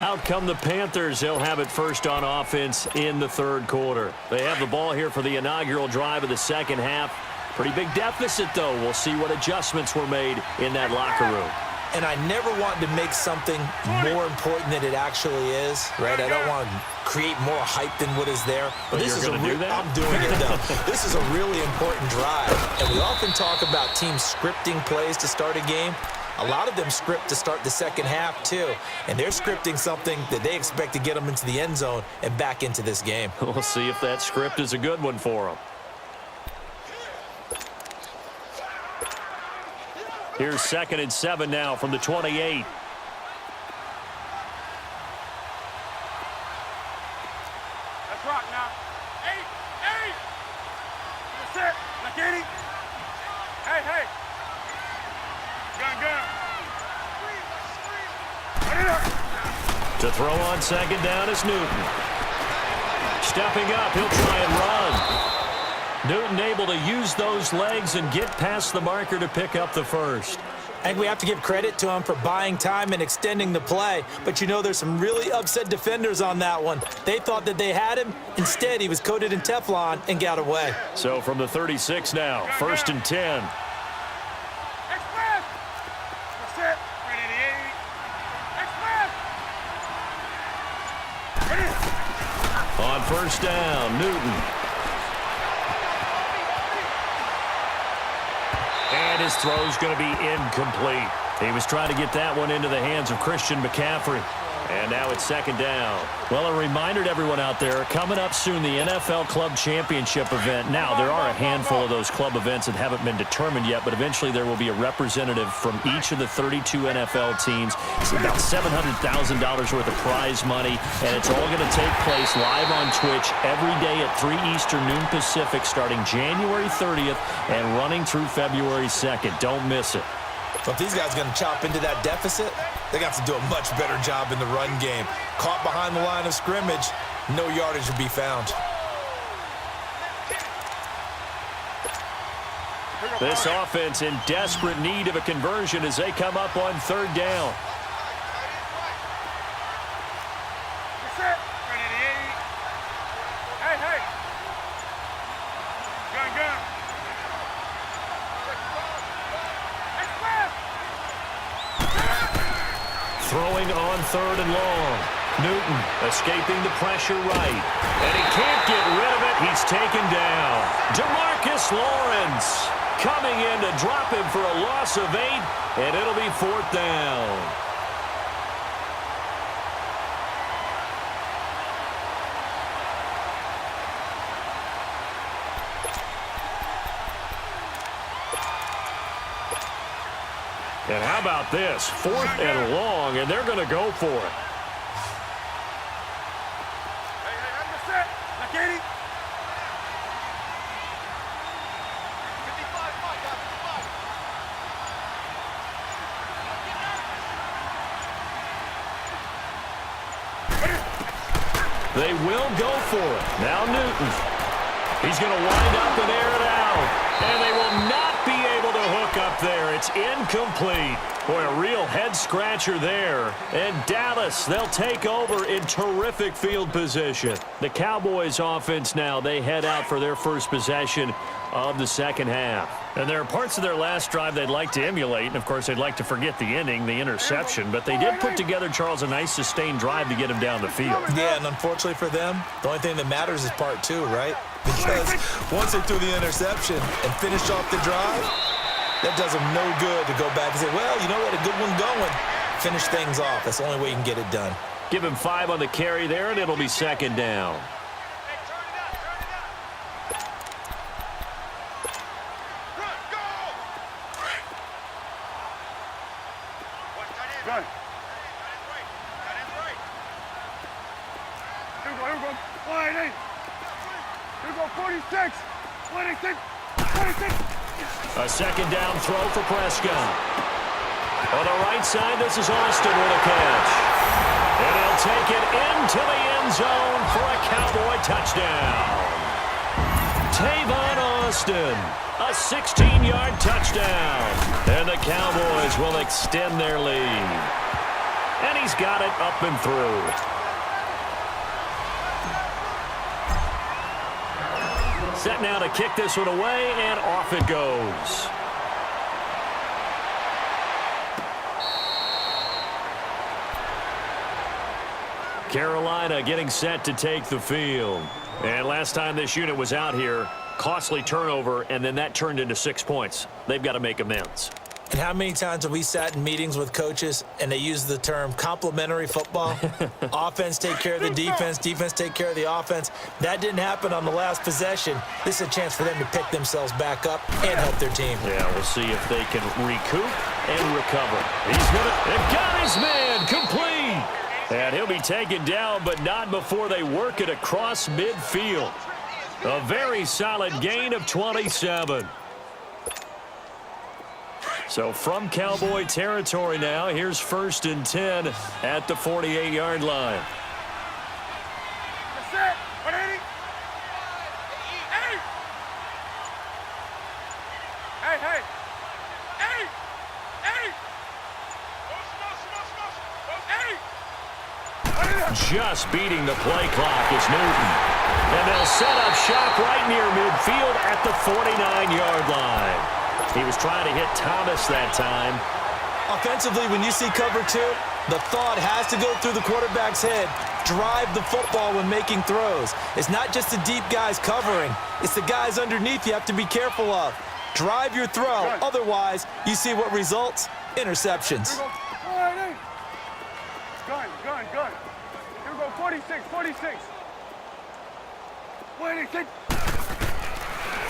Out come the Panthers. They'll have it first on offense in the third quarter. They have the ball here for the inaugural drive of the second half. Pretty big deficit, though. We'll see what adjustments were made in that locker room. And I never want to make something more important than it actually is, right? I don't want to create more hype than what is there. But this is going to do that? I'm doing it, though. This is a really important drive. And we often talk about teams scripting plays to start a game. A lot of them script to start the second half, too. And they're scripting something that they expect to get them into the end zone and back into this game. We'll see if that script is a good one for them. Here's 2nd and 7 now from the 28. Let's rock now. 8. That's it. Now get it. Hey. Gun. Put it up. To throw on 2nd down is Newton. Stepping up, he'll try and run. Newton able to use those legs and get past the marker to pick up the first. I think we have to give credit to him for buying time and extending the play. But, you know, there's some really upset defenders on that one. They thought that they had him. Instead, he was coated in Teflon and got away. So from the 36 now, 1st and 10. Express. That's it. Ready to 8. Express. Ready. On 1st down, Newton. And his throw's going to be incomplete. He was trying to get that one into the hands of Christian McCaffrey. And now it's 2nd down. Well, a reminder to everyone out there, coming up soon, the NFL Club Championship event. Now, there are a handful of those club events that haven't been determined yet, but eventually there will be a representative from each of the 32 NFL teams. It's about $700,000 worth of prize money, and it's all going to take place live on Twitch every day at 3 Eastern, noon Pacific, starting January 30th and running through February 2nd. Don't miss it. But if these guys are going to chop into that deficit, they got to do a much better job in the run game. Caught behind the line of scrimmage, no yardage to be found. This offense in desperate need of a conversion as they come up on 3rd down. That's it. Ready to 8. Hey. Gun. Throwing on 3rd and long. Newton escaping the pressure right. And he can't get rid of it. He's taken down. DeMarcus Lawrence coming in to drop him for a loss of 8. And it'll be 4th down. And how about this? 4th and long, and they're going to go for it. Hey, that's it. Now get it. 55. They will go for it. Now Newton. He's going to wind up and air it out. And they will not be able to hook up there. It's incomplete. Boy, a real head-scratcher there. And Dallas, they'll take over in terrific field position. The Cowboys offense now, they head out for their first possession of the second half. And there are parts of their last drive they'd like to emulate. And, of course, they'd like to forget the ending, the interception. But they did put together, Charles, a nice sustained drive to get him down the field. Yeah, and unfortunately for them, the only thing that matters is part 2, right? Because once they threw the interception and finished off the drive, that does them no good to go back and say, well, you know, we had a good one going. Finish things off. That's the only way you can get it done. Give him 5 on the carry there, and it'll be 2nd down. Gun. Here we go. 188. Here we go. 46. 26. 26. A 2nd down throw for Prescott. On the right side, this is Austin with a catch. And he'll take it into the end zone for a Cowboy touchdown. Tavon Austin, a 16-yard touchdown. And the Cowboys will extend their lead. And he's got it up and through. Set now to kick this one away, and off it goes. Carolina getting set to take the field. And last time this unit was out here, costly turnover, and then that turned into 6 points. They've got to make amends. And how many times have we sat in meetings with coaches and they use the term complementary football? Offense take care of the defense, defense take care of the offense. That didn't happen on the last possession. This is a chance for them to pick themselves back up and help their team. Yeah, we'll see if they can recoup and recover. They've got his man complete. And he'll be taken down, but not before they work it across midfield. A very solid gain of 27. So from Cowboy territory now, here's 1st and 10 at the 48-yard line. That's it. 180. Hey. Hey. Just beating the play clock is Newton. And they'll set up shop right near midfield at the 49-yard line. He was trying to hit Thomas that time. Offensively, when you see cover 2, the thought has to go through the quarterback's head. Drive the football when making throws. It's not just the deep guys covering. It's the guys underneath you have to be careful of. Drive your throw. Otherwise, you see what results? Interceptions. Gun. Here we go, 46. Wait, take.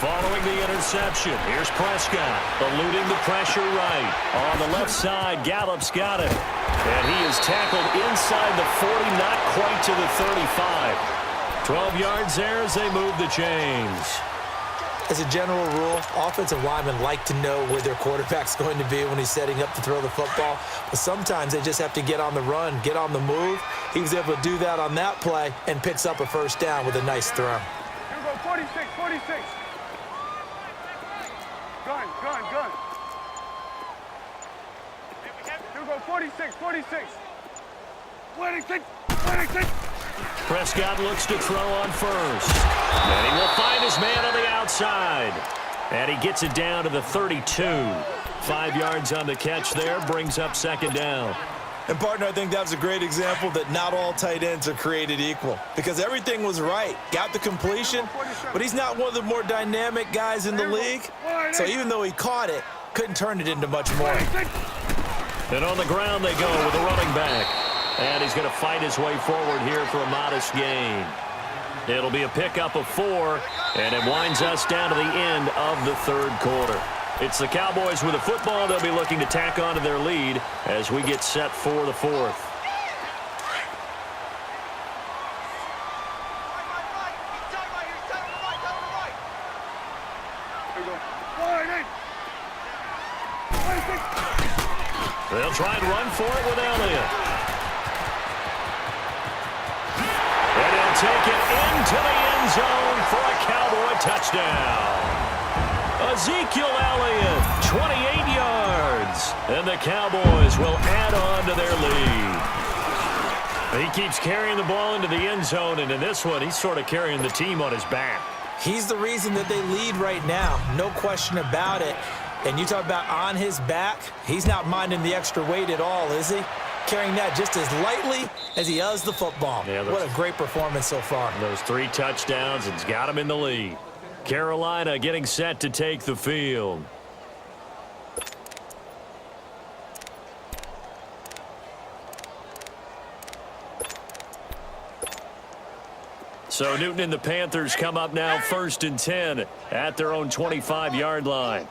Following the interception, here's Prescott, eluding the pressure right. On the left side, Gallup's got it. And he is tackled inside the 40, not quite to the 35. 12 yards there as they move the chains. As a general rule, offensive linemen like to know where their quarterback's going to be when he's setting up to throw the football. But sometimes they just have to get on the run, get on the move. He was able to do that on that play and picks up a first down with a nice throw. Here we go, 46. Gun. Here we go, 46. Wait, take. Prescott looks to throw on first. And he will find his man on the outside. And he gets it down to the 32. 5 yards on the catch there, brings up 2nd down. And, partner, I think that was a great example that not all tight ends are created equal. Because everything was right. Got the completion, but he's not one of the more dynamic guys in the league. So even though he caught it, couldn't turn it into much more. And on the ground they go with a running back. And he's going to fight his way forward here for a modest gain. It'll be a pickup of 4, and it winds us down to the end of the 3rd quarter. It's the Cowboys with the football. They'll be looking to tack on to their lead as we get set for the 4th. They'll try and run for it with Elliott. And he'll take it into the end zone for a Cowboy touchdown. Ezekiel Elliott, 28 yards. And the Cowboys will add on to their lead. He keeps carrying the ball into the end zone, and in this one, he's sort of carrying the team on his back. He's the reason that they lead right now. No question about it. And you talk about on his back, he's not minding the extra weight at all, is he? Carrying that just as lightly as he does the football. Yeah, what a great performance so far. Those 3 touchdowns, it's got him in the lead. Carolina getting set to take the field. So Newton and the Panthers come up now 1st and 10 at their own 25-yard line.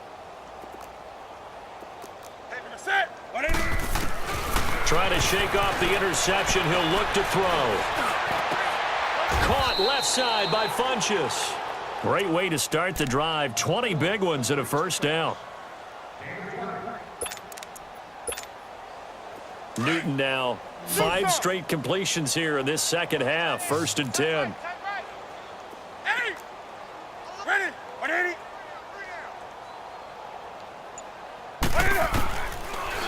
Trying to shake off the interception. He'll look to throw. Caught left side by Funchess. Great way to start the drive. 20 big ones and a first down. Newton now 5 straight completions here in this second half. 1st and 10.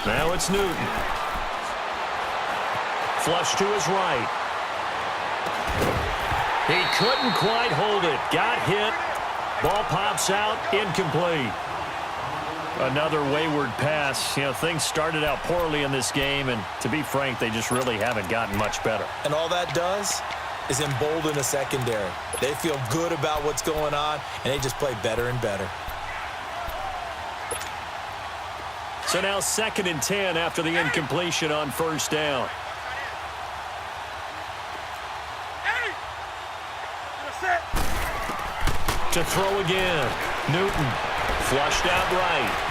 Now it's Newton. Flush to his right. He couldn't quite hold it. Got hit. Ball pops out. Incomplete. Another wayward pass. You know, things started out poorly in this game, and to be frank, they just really haven't gotten much better. And all that does is embolden the secondary. They feel good about what's going on, and they just play better and better. So now 2nd and 10 after the incompletion on first down. To throw again. Newton flushed out right.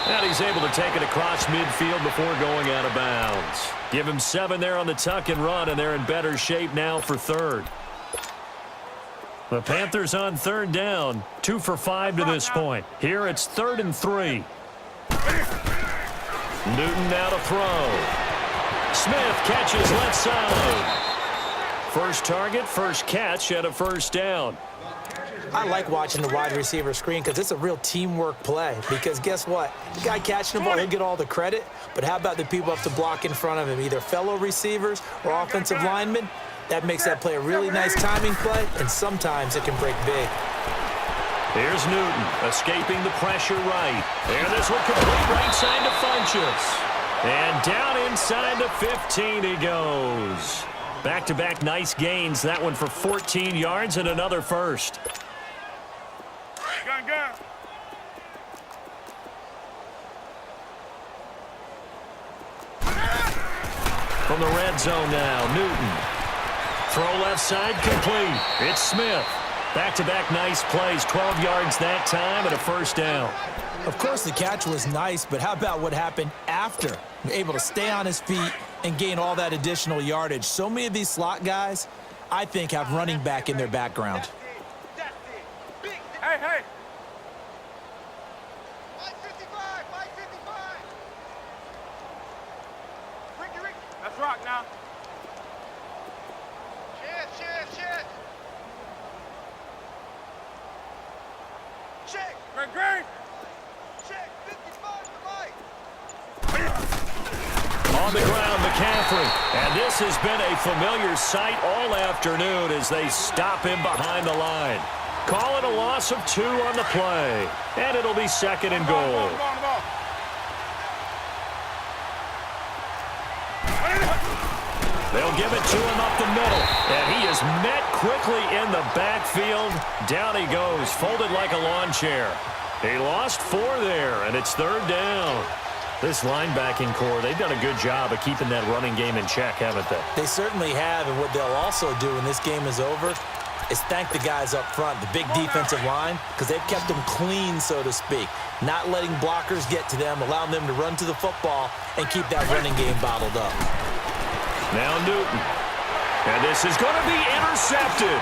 And he's able to take it across midfield before going out of bounds. Give him 7 there on the tuck and run, and they're in better shape now for 3rd. The Panthers on 3rd down, 2 for 5 to this point. Here it's 3rd and 3. Newton now to throw. Smith catches left side. First target, first catch, and a first down. I like watching the wide receiver screen because it's a real teamwork play. Because guess what? The guy catching the ball, he'll get all the credit. But how about the people up to block in front of him, either fellow receivers or offensive linemen? That makes that play a really nice timing play, and sometimes it can break big. Here's Newton escaping the pressure right. And this will complete right side to Funchess. And down inside the 15 he goes. Back-to-back nice gains. That one for 14 yards and another first. Gun. From the red zone now, Newton. Throw left side, complete. It's Smith. Back-to-back nice plays, 12 yards that time and a first down. Of course, the catch was nice, but how about what happened after? Able to stay on his feet and gain all that additional yardage. So many of these slot guys, I think, have running back in their background. Hey. Let's rock now. Check. Great. Check. 55 to Mike. On the ground, McCaffrey. And this has been a familiar sight all afternoon as they stop him behind the line. Call it a loss of 2 on the play. And it'll be 2nd and goal. They'll give it to him up the middle. And he is met quickly in the backfield. Down he goes, folded like a lawn chair. He lost 4 there, and it's 3rd down. This linebacking core, they've done a good job of keeping that running game in check, haven't they? They certainly have, and what they'll also do when this game is over is thank the guys up front, the big defensive line, because they've kept them clean, so to speak. Not letting blockers get to them, allowing them to run to the football and keep that running game bottled up. Now Newton. And this is going to be intercepted.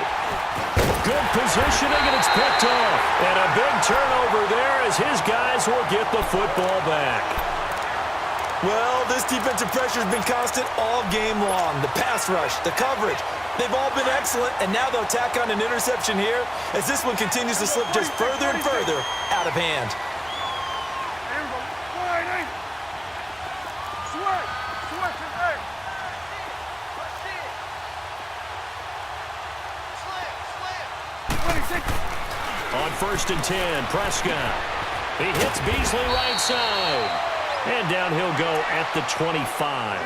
Good positioning, and it's picked off. And a big turnover there as his guys will get the football back. Well, this defensive pressure has been constant all game long. The pass rush, the coverage, they've all been excellent, and now they'll tack on an interception here as this one continues to slip just further and further out of hand. On 1st and 10, Prescott. He hits Beasley right side. And down he'll go at the 25.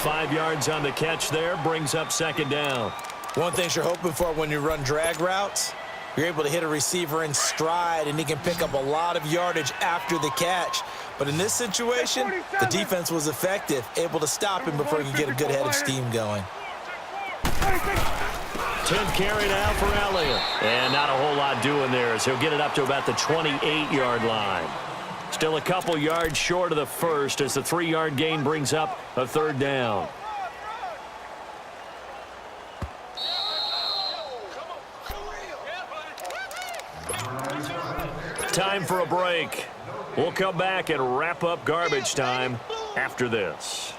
5 yards on the catch there, brings up 2nd down. One thing you're hoping for when you run drag routes, you're able to hit a receiver in stride, and he can pick up a lot of yardage after the catch. But in this situation, the defense was effective, able to stop him before he could get a good head of steam going. 10th carry now for Elliott. And not a whole lot doing there as he'll get it up to about the 28-yard line. Still a couple yards short of the first as the 3-yard gain brings up a 3rd down. Time for a break. We'll come back and wrap up garbage time after this.